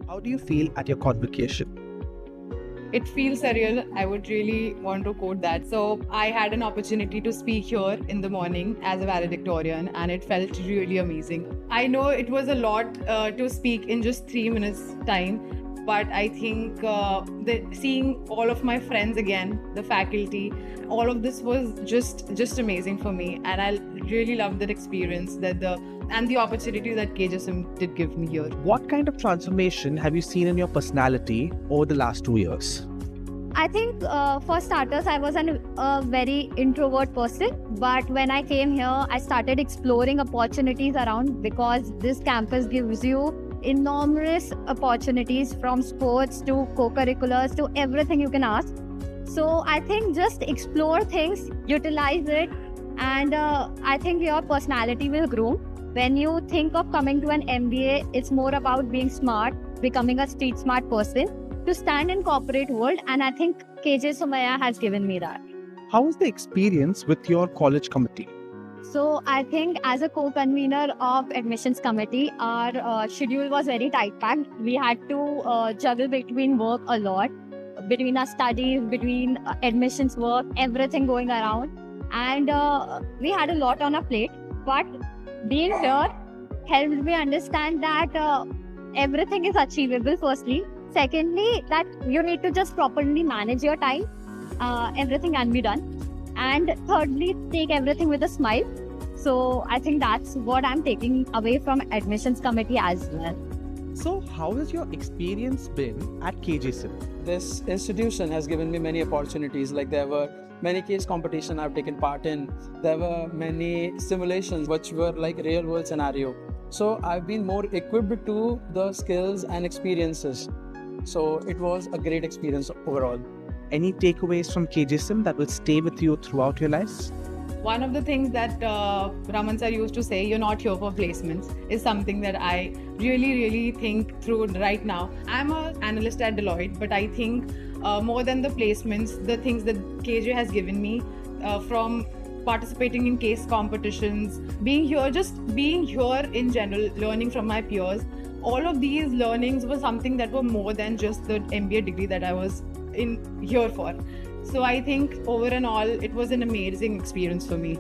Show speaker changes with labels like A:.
A: How do you feel at your convocation?
B: It feels surreal. I would really want to quote that. So, I had an opportunity to speak here in the morning as a valedictorian, and it felt really amazing. I know it was a lot to speak in just 3 minutes' time, but I think seeing all of my friends again, the faculty, all of this was just amazing for me, and I really loved that experience and the opportunity that KJSM did give me here.
A: What kind of transformation have you seen in your personality over the last 2 years?
C: I think for starters, I was a very introvert person. But when I came here, I started exploring opportunities around because this campus gives you enormous opportunities from sports to co-curriculars to everything you can ask. So I think just explore things, utilize it, and I think your personality will grow. When you think of coming to an MBA, it's more about being smart, becoming a street smart person to stand in corporate world, and I think KJ Somaiya has given me that.
A: How was the experience with your college committee?
C: So I think as a co-convener of admissions committee, our schedule was very tight packed. We had to juggle between work a lot, between our studies, between admissions work, everything going around, and we had a lot on our plate. But being here helped me understand that everything is achievable, firstly. Secondly, that you need to just properly manage your time. Everything can be done. And thirdly, take everything with a smile. So I think that's what I'm taking away from admissions committee as well.
A: So, how has your experience been at KJSIM?
D: This institution has given me many opportunities. Like there were many case competition I've taken part in. There were many simulations which were like real world scenario. So I've been more equipped to the skills and experiences. So it was a great experience overall.
A: Any takeaways from KJSIM that will stay with you throughout your lives?
B: One of the things that Raman sir used to say, you're not here for placements, is something that I really think through right now. I'm an analyst at Deloitte, but I think more than the placements, the things that KJ has given me from participating in case competitions, being here, just being here in general, learning from my peers, all of these learnings were something that were more than just the MBA degree that I was in here for. So I think over and all, it was an amazing experience for me.